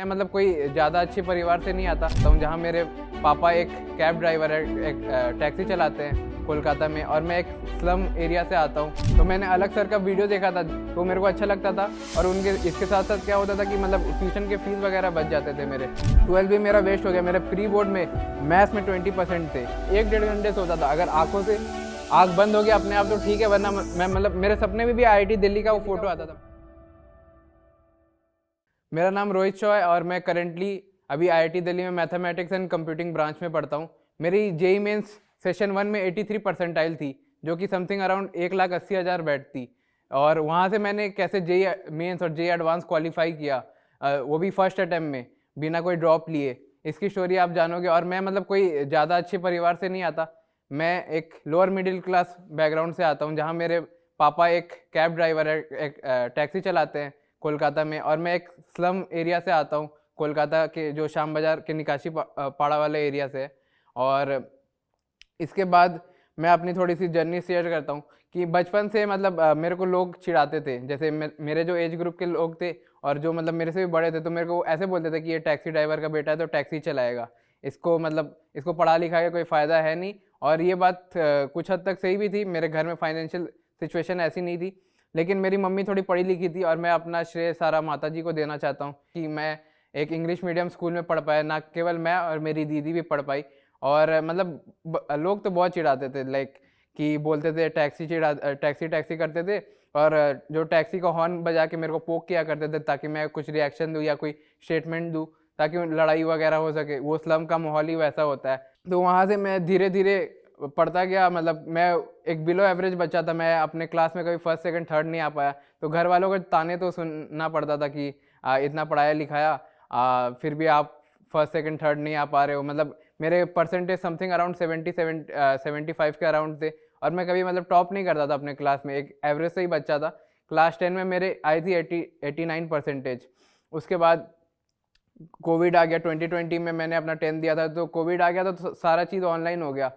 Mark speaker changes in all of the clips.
Speaker 1: मैं मतलब कोई ज़्यादा अच्छे परिवार से नहीं आता हूँ, जहाँ मेरे पापा एक कैब ड्राइवर है, एक टैक्सी चलाते हैं कोलकाता में, और मैं एक स्लम एरिया से आता हूँ। तो मैंने अलग सर का वीडियो देखा था तो मेरे को अच्छा लगता था, और उनके इसके साथ साथ क्या होता था कि मतलब ट्यूशन के फीस वगैरह बच जाते थे मेरे। 12 भी मेरा वेस्ट हो गया। मेरे प्री बोर्ड में मैथ्स में 20% थे। 1-1.5 घंटे सोता था। अगर आंखों से आँख बंद हो गया अपने आप तो ठीक है, वरना मैं मतलब मेरे सपने में भी IIT दिल्ली का वो फोटो आता था। मेरा नाम रोहित शॉ है और मैं करेंटली अभी IIT दिल्ली में मैथमेटिक्स एंड कंप्यूटिंग ब्रांच में पढ़ता हूँ। मेरी जेई मेंस सेशन 1 में 83 परसेंटाइल थी, जो कि समथिंग अराउंड 1,80,000 बैठ थी। और वहाँ से मैंने कैसे जेई मेंस और जेई एडवांस क्वालिफाई किया, वो भी फर्स्ट अटैम्प्ट में बिना कोई ड्रॉप लिए। इसकी स्टोरी आप जानोगे। और मैं मतलब कोई ज़्यादा अच्छे परिवार से नहीं आता, मैं एक लोअर मिडिल क्लास बैकग्राउंड से आता हूँ, जहाँ मेरे पापा एक कैब ड्राइवर है, एक टैक्सी चलाते हैं कोलकाता में, और मैं एक स्लम एरिया से आता हूँ, कोलकाता के जो श्याम बाज़ार के निकासी पाड़ा वाले एरिया से। और इसके बाद मैं अपनी थोड़ी सी जर्नी शेयर करता हूँ कि बचपन से मतलब मेरे को लोग चिढ़ाते थे, जैसे मेरे जो एज ग्रुप के लोग थे और जो मतलब मेरे से भी बड़े थे, तो मेरे को ऐसे बोलते थे कि ये टैक्सी ड्राइवर का बेटा है तो टैक्सी चलाएगा, इसको मतलब इसको पढ़ा लिखा के कोई फ़ायदा है नहीं। और ये बात कुछ हद तक सही भी थी। मेरे घर में फाइनेंशियल सिचुएशन ऐसी नहीं थी, लेकिन मेरी मम्मी थोड़ी पढ़ी लिखी थी, और मैं अपना श्रेय सारा माता जी को देना चाहता हूँ कि मैं एक इंग्लिश मीडियम स्कूल में पढ़ पाया। ना केवल मैं और मेरी दीदी भी पढ़ पाई। और मतलब लोग तो बहुत चिढ़ाते थे, लाइक कि बोलते थे टैक्सी टैक्सी करते थे, और जो टैक्सी का हॉर्न बजा के मेरे को पोक किया करते थे ताकि मैं कुछ रिएक्शन दूँ या कोई स्टेटमेंट दूँ, ताकि लड़ाई वगैरह हो सके। वो स्लम का माहौल ही वैसा होता है। तो वहाँ से मैं धीरे धीरे पढ़ता गया। मतलब मैं एक बिलो एवरेज बच्चा था, मैं अपने क्लास में कभी फर्स्ट सेकंड थर्ड नहीं आ पाया। तो घर वालों को ताने तो सुनना पड़ता था कि इतना पढ़ाया लिखाया, फिर भी आप फर्स्ट सेकंड थर्ड नहीं आ पा रहे हो। मतलब मेरे परसेंटेज समथिंग अराउंड 75 के अराउंड थे, और मैं कभी मतलब टॉप नहीं करता था अपने क्लास में, एक एवरेज से ही बच्चा था। क्लास 10 में मेरे आई थी 89 परसेंटेज। उसके बाद कोविड आ गया। 2020 में मैंने अपना 10th दिया था, तो कोविड आ गया तो सारा चीज़ ऑनलाइन हो गया।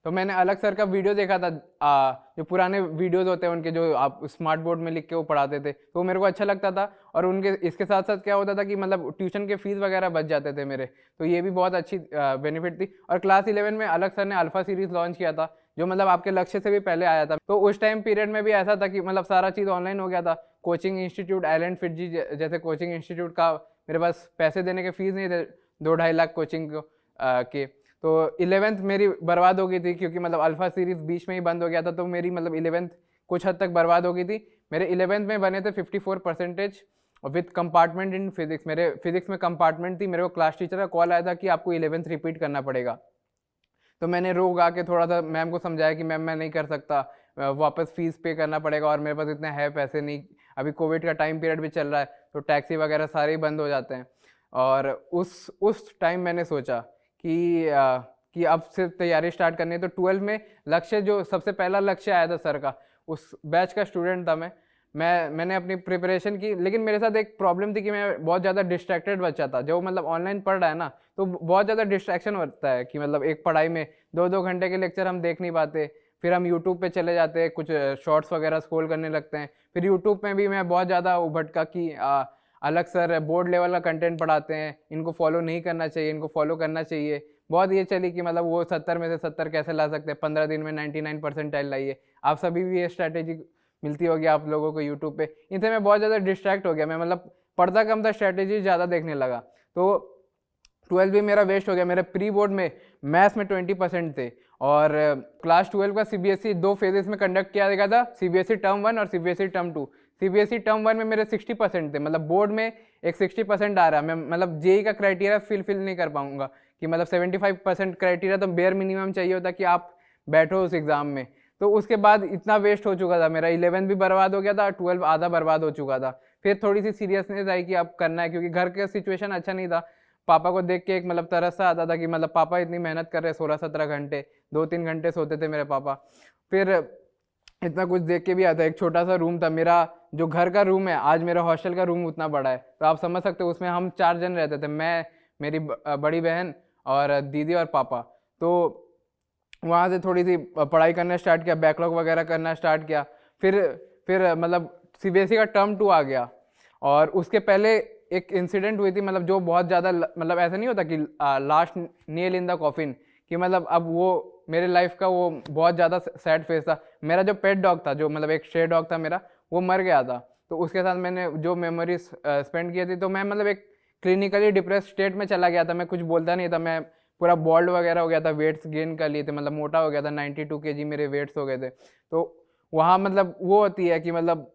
Speaker 1: तो मैंने अलग सर का वीडियो देखा था, जो पुराने वीडियोस होते हैं उनके, जो आप स्मार्ट बोर्ड में लिख के वो पढ़ाते थे, तो मेरे को अच्छा लगता था। और उनके इसके साथ साथ क्या होता था कि मतलब ट्यूशन के फीस वगैरह बच जाते थे मेरे, तो ये भी बहुत अच्छी बेनिफिट थी। और क्लास 11 में अलग सर ने अल्फा सीरीज लॉन्च किया था, जो मतलब आपके लक्ष्य से भी पहले आया था। तो उस टाइम पीरियड में भी ऐसा था कि मतलब सारा चीज़ ऑनलाइन हो गया था। कोचिंग इंस्टीट्यूट एलन फिटजी जैसे कोचिंग इंस्टीट्यूट का मेरे पास पैसे देने के फीस नहीं थे, 2-2.5 लाख कोचिंग के। तो 11th मेरी बर्बाद हो गई थी, क्योंकि मतलब अल्फा सीरीज बीच में ही बंद हो गया था। तो मेरी मतलब 11th कुछ हद तक बर्बाद हो गई थी। मेरे 11th में बने थे 54 percentage with compartment in physics. मेरे फिजिक्स में कंपार्टमेंट थी। मेरे को क्लास टीचर का कॉल आया था कि आपको 11th रिपीट करना पड़ेगा। तो मैंने रो गा के थोड़ा सा मैम को समझाया कि मैम मैं नहीं कर सकता, वापस फीस पे करना पड़ेगा, और मेरे पास इतने है पैसे नहीं। अभी कोविड का टाइम पीरियड भी चल रहा है, तो टैक्सी वगैरह सारे ही बंद हो जाते हैं। और उस टाइम मैंने सोचा कि अब से तैयारी स्टार्ट करनी है। तो 12 में लक्ष्य, जो सबसे पहला लक्ष्य आया था सर का, उस बैच का स्टूडेंट था मैंने अपनी प्रिपरेशन की। लेकिन मेरे साथ एक प्रॉब्लम थी कि मैं बहुत ज़्यादा डिस्ट्रैक्टेड बच्चा था। जो मतलब ऑनलाइन पढ़ रहा है ना, तो बहुत ज़्यादा डिस्ट्रैक्शन होता है कि मतलब एक पढ़ाई में 2-2 घंटे के लेक्चर हम देख नहीं पाते। फिर हम यूट्यूब पे चले जाते हैं, कुछ शॉर्ट्स वगैरह स्क्रॉल करने लगते हैं। फिर यूट्यूब में भी मैं बहुत ज़्यादा भटका कि अलग सर बोर्ड लेवल का कंटेंट पढ़ाते हैं, इनको फॉलो नहीं करना चाहिए, इनको फॉलो करना चाहिए। बहुत ये चली कि मतलब वो 70 में से 70 कैसे ला सकते हैं, 15 दिन में 99 परसेंटाइल लाइए। आप सभी भी ये स्ट्रैटेजी मिलती होगी आप लोगों को यूट्यूब पे। इनसे मैं बहुत ज़्यादा डिस्ट्रैक्ट हो गया। मैं मतलब पढ़ता कम था, स्ट्रैटेजी ज़्यादा देखने लगा। तो 12 भी मेरा वेस्ट हो गया। मेरे प्री बोर्ड में मैथ्स में 20% थे। और क्लास 12 का CBSE 2 फेजेस में कंडक्ट किया गया था, CBSE टर्म 1 और CBSE टर्म 2। CBSE टर्म 1 में मेरे 60% थे, मतलब बोर्ड में एक 60% आ रहा है। मैं मतलब जेई का क्राइटेरिया फिल नहीं कर पाऊंगा कि मतलब 75% क्राइटेरिया तो बेयर मिनिमम चाहिए होता कि आप बैठो उस एग्ज़ाम में। तो उसके बाद इतना वेस्ट हो चुका था मेरा। 11 भी बर्बाद हो गया था, 12 आधा बर्बाद हो चुका था। फिर थोड़ी सी सीरियसनेस आई कि अब करना है, क्योंकि घर का सिचुएशन अच्छा नहीं था। पापा को देख के एक मतलब तरस सा आता था कि मतलब पापा इतनी मेहनत कर रहे, 16-17 घंटे, 2-3 घंटे सोते थे मेरे पापा। फिर इतना कुछ देख के भी आता है। एक छोटा सा रूम था मेरा, जो घर का रूम है, आज मेरा हॉस्टल का रूम उतना बड़ा है। तो आप समझ सकते हो, उसमें हम 4 जन रहते थे, मैं, मेरी बड़ी बहन और दीदी और पापा। तो वहाँ से थोड़ी सी पढ़ाई करना स्टार्ट किया, बैकलॉग वगैरह करना स्टार्ट किया। फिर मतलब CBSE का टर्म 2 आ गया। और उसके पहले एक इंसिडेंट हुई थी, मतलब जो बहुत ज़्यादा मतलब ऐसा नहीं होता कि last nail in the coffin, कि मतलब अब वो मेरे लाइफ का वो बहुत ज़्यादा सैड फेज था। मेरा जो पेट डॉग था, जो मतलब एक स्ट्रे डॉग था मेरा, वो मर गया था। तो उसके साथ मैंने जो मेमोरीज स्पेंड की थी, तो मैं मतलब एक क्लिनिकली डिप्रेस स्टेट में चला गया था। मैं कुछ बोलता नहीं था, मैं पूरा बॉल्ड वगैरह हो गया था, वेट्स गेन कर लिए थे, मतलब मोटा हो गया था, 92 kg मेरे वेट्स हो गए थे। तो वहाँ मतलब वो होती है कि मतलब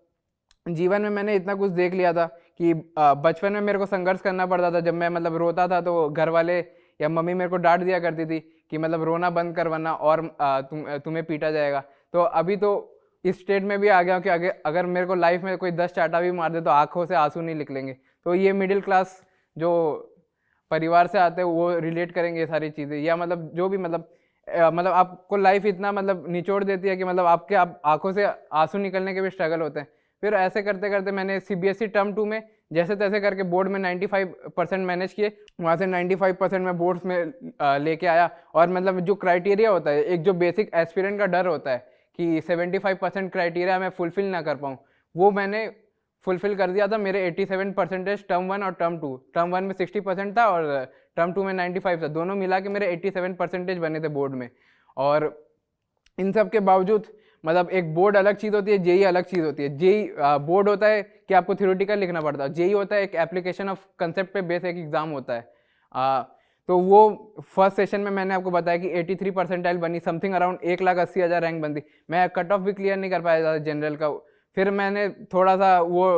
Speaker 1: जीवन में मैंने इतना कुछ देख लिया था कि बचपन में मेरे को संघर्ष करना पड़ता था। जब मैं मतलब रोता था तो घर वाले या मम्मी मेरे को डांट दिया करती थी कि मतलब रोना बंद कर, वरना और तुम्हें पीटा जाएगा। तो अभी तो इस स्टेट में भी आ गया हूं कि अगर मेरे को लाइफ में कोई 10 चाटा भी मार दे तो आंखों से आंसू नहीं निकलेंगे। तो ये मिडिल क्लास जो परिवार से आते हैं वो रिलेट करेंगे ये सारी चीज़ें, या मतलब जो भी मतलब आपको लाइफ इतना मतलब निचोड़ देती है कि मतलब आपके आंखों से आंसू निकलने के भी स्ट्रगल होते हैं। फिर ऐसे करते करते मैंने सीबीएसई टर्म 2 में जैसे तैसे करके बोर्ड में 95% मैनेज किए। वहाँ से 95% मैं बोर्ड्स में लेके आया। और मतलब जो क्राइटेरिया होता है, एक जो बेसिक एस्पिरेंट का डर होता है कि 75% क्राइटेरिया मैं फुलफिल ना कर पाऊँ, वो मैंने फुलफिल कर दिया था। मेरे 87% टर्म 1 और टर्म 2, टर्म 1 में 60% था और टर्म 2 में 95 था। दोनों मिला के मेरे 87% बने थे बोर्ड में। और इन सब के बावजूद मतलब एक बोर्ड अलग चीज़ होती है, जेई अलग चीज़ होती है। जेई बोर्ड होता है कि आपको थ्योरेटिकल लिखना पड़ता है, जेई होता है एक एप्लीकेशन ऑफ कंसेप्ट पे बेस एक एग्जाम होता है। तो वो फर्स्ट सेशन में मैंने आपको बताया कि 83 परसेंटाइल बनी, समथिंग अराउंड 1,80,000 रैंक बनती। मैं कट ऑफ भी क्लियर नहीं कर पाया था जनरल का। फिर मैंने थोड़ा सा वो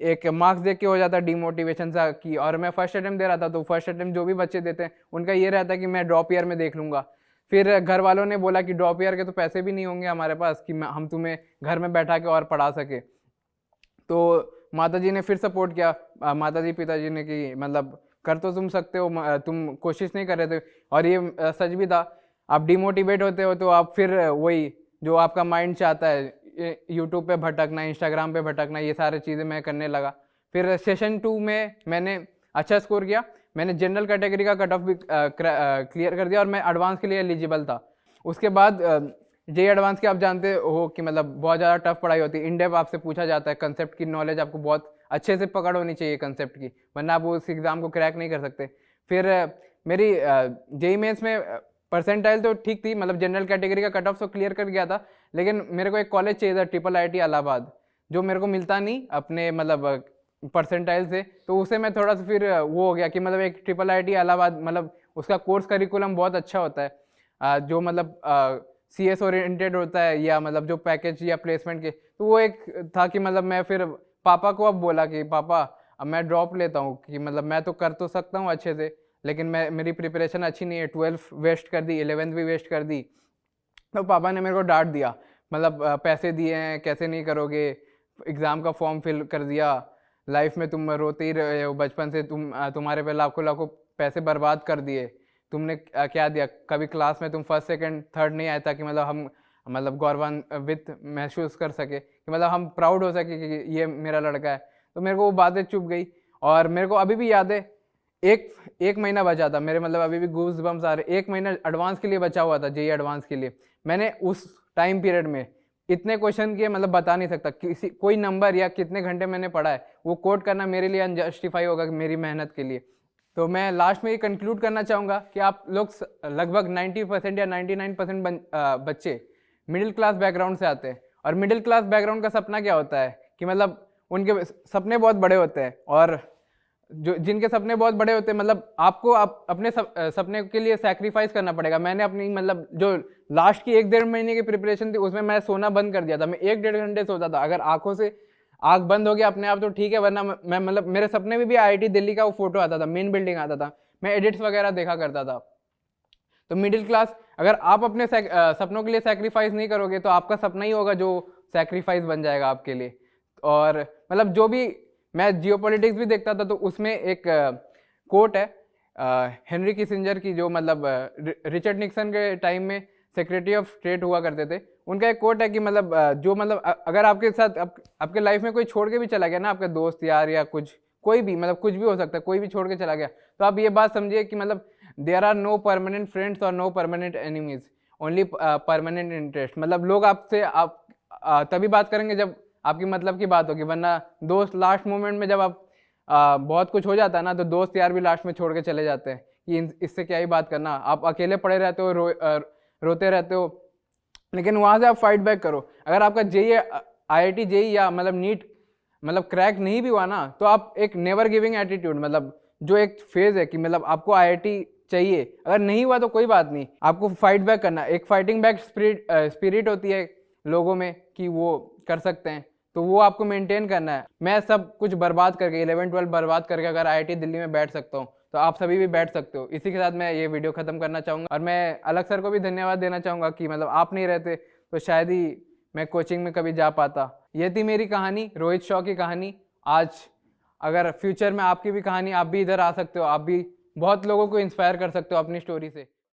Speaker 1: एक मार्क्स देख के हो जाता डिमोटिवेशन सा कि, और मैं फर्स्ट अटेम्प्ट दे रहा था, तो फर्स्ट अटेम्प्ट जो भी बच्चे देते हैं उनका ये रहता है कि मैं ड्रॉप ईयर में देख लूँगा। फिर घर वालों ने बोला कि ड्रॉप ईयर के तो पैसे भी नहीं होंगे हमारे पास कि हम तुम्हें घर में बैठा के और पढ़ा सके। तो माता जी ने फिर सपोर्ट किया, माता जी पिताजी ने, कि मतलब कर तो तुम सकते हो, तुम कोशिश नहीं कर रहे थे। और ये सच भी था। आप डिमोटिवेट होते हो तो आप फिर वही जो आपका माइंड चाहता है, यूट्यूब पे भटकना, इंस्टाग्राम पे भटकना, ये सारी चीज़ें मैं करने लगा। फिर सेशन 2 में मैंने अच्छा स्कोर किया। मैंने जनरल कैटेगरी का कट ऑफ भी क्लियर कर दिया और मैं एडवांस के लिए एलिजिबल था। उसके बाद जेई एडवांस के आप जानते हो कि मतलब बहुत ज़्यादा टफ पढ़ाई होती है। इनडेप आपसे पूछा जाता है, कंसेप्ट की नॉलेज आपको बहुत अच्छे से पकड़ होनी चाहिए कंसेप्ट की, वरना आप उस एग्ज़ाम को क्रैक नहीं कर सकते। फिर मेरी जेई मेंस में परसेंटाइल तो ठीक थी, मतलब जनरल कैटेगरी का कट ऑफ तो क्लियर कर गया था। लेकिन मेरे को एक कॉलेज चाहिए था, IIIT इलाहाबाद, जो मेरे को मिलता नहीं अपने मतलब परसेंटाइल से। तो उसे मैं थोड़ा सा फिर वो हो गया कि मतलब एक IIIT इलाहाबाद, मतलब उसका कोर्स करिकुलम बहुत अच्छा होता है, जो मतलब CS ओरिएंटेड होता है, या मतलब जो पैकेज या प्लेसमेंट के। तो वो एक था कि मतलब मैं फिर पापा को अब बोला कि पापा अब मैं ड्रॉप लेता हूँ, कि मतलब मैं तो कर तो सकता हूँ अच्छे से, लेकिन मेरी प्रिपरेशन अच्छी नहीं है। 12th वेस्ट कर दी, 11th भी वेस्ट कर दी। तो पापा ने मेरे को डांट दिया, मतलब पैसे दिए हैं कैसे नहीं करोगे, एग्ज़ाम का फॉर्म फिल कर दिया, लाइफ में तुम रोते ही रहे हो, बचपन से तुम्हारे पे लाखों लाखों पैसे बर्बाद कर दिए, तुमने क्या दिया, कभी क्लास में तुम फर्स्ट सेकंड थर्ड नहीं आए, ताकि मतलब हम मतलब गौरवान्वित महसूस कर सके, कि मतलब हम प्राउड हो सके कि ये मेरा लड़का है। तो मेरे को वो बातें चुभ गई। और मेरे को अभी भी याद है, एक महीना बचा था मेरे, मतलब अभी भी गूज बम्स आ रहे, 1 महीना एडवांस के लिए बचा हुआ था, जेई एडवांस के लिए। मैंने उस टाइम पीरियड में इतने क्वेश्चन किए, मतलब बता नहीं सकता, कोई नंबर या कितने घंटे मैंने पढ़ा है वो कोट करना मेरे लिए अनजस्टिफाई होगा कि मेरी मेहनत के लिए। तो मैं लास्ट में ये कंक्लूड करना चाहूँगा कि आप लोग लगभग 90% या 99% बच्चे मिडिल क्लास बैकग्राउंड से आते हैं। और मिडिल क्लास बैकग्राउंड का सपना क्या होता है कि मतलब उनके सपने बहुत बड़े होते हैं, और जो जिनके सपने बहुत बड़े होते हैं, मतलब आपको अपने सपने के लिए सैक्रिफाइस करना पड़ेगा। मैंने अपनी मतलब जो लास्ट की 1-1.5 महीने की प्रिपरेशन थी, उसमें मैं सोना बंद कर दिया था। मैं 1-1.5 घंटे सोता था। अगर आंखों से आंख बंद हो गया अपने आप तो ठीक है, वरना मैं मतलब मेरे सपने में भी IIT दिल्ली का वो फोटो आता था, मेन बिल्डिंग आता था, मैं एडिट्स वगैरह देखा करता था। तो मिडिल क्लास, अगर आप अपने सपनों के लिए सैक्रिफाइस नहीं करोगे तो आपका सपना ही होगा जो सैक्रिफाइस बन जाएगा आपके लिए। और मतलब जो भी मैं जियोपॉलिटिक्स भी देखता था, तो उसमें एक कोट है हेनरी किसिंजर की, जो मतलब रिचर्ड निक्सन के टाइम में सेक्रेटरी ऑफ स्टेट हुआ करते थे। उनका एक कोट है कि मतलब जो मतलब अगर आपके साथ आपके लाइफ में कोई छोड़ के भी चला गया ना, आपका दोस्त यार या कोई भी, मतलब कुछ भी हो सकता है, कोई भी छोड़ के चला गया, तो आप ये बात समझिए कि मतलब there are no permanent friends और no permanent enemies, only permanent interest. मतलब लोग आपसे तभी बात करेंगे जब आपकी मतलब की बात होगी, वरना दोस्त लास्ट मोमेंट में जब आप बहुत कुछ हो जाता है ना, तो दोस्त यार भी लास्ट में छोड़ के चले जाते हैं कि इससे क्या ही बात करना, आप अकेले पड़े रहते हो, रोते रहते हो। लेकिन वहाँ से आप फाइट बैक करो। अगर आपका जेई IIT जेई या मतलब नीट मतलब क्रैक नहीं भी हुआ ना, तो आप एक नेवर गिविंग एटीट्यूड, मतलब जो एक फेज है कि मतलब आपको IIT चाहिए, अगर नहीं हुआ तो कोई बात नहीं, आपको फाइट बैक करना। एक फाइटिंग बैक स्पिरिट होती है लोगों में कि वो कर सकते हैं, तो वो आपको मेंटेन करना है। मैं सब कुछ बर्बाद करके 11-12 बर्बाद करके अगर IIT दिल्ली में बैठ सकता हूँ, तो आप सभी भी बैठ सकते हो। इसी के साथ मैं ये वीडियो खत्म करना चाहूँगा, और मैं अलग सर को भी धन्यवाद देना चाहूँगा कि मतलब आप नहीं रहते तो शायद ही मैं कोचिंग में कभी जा पाता। ये थी मेरी कहानी, रोहित शॉ की कहानी। आज अगर फ्यूचर में आपकी भी कहानी, आप भी इधर आ सकते हो, आप भी बहुत लोगों को इंस्पायर कर सकते हो अपनी स्टोरी से।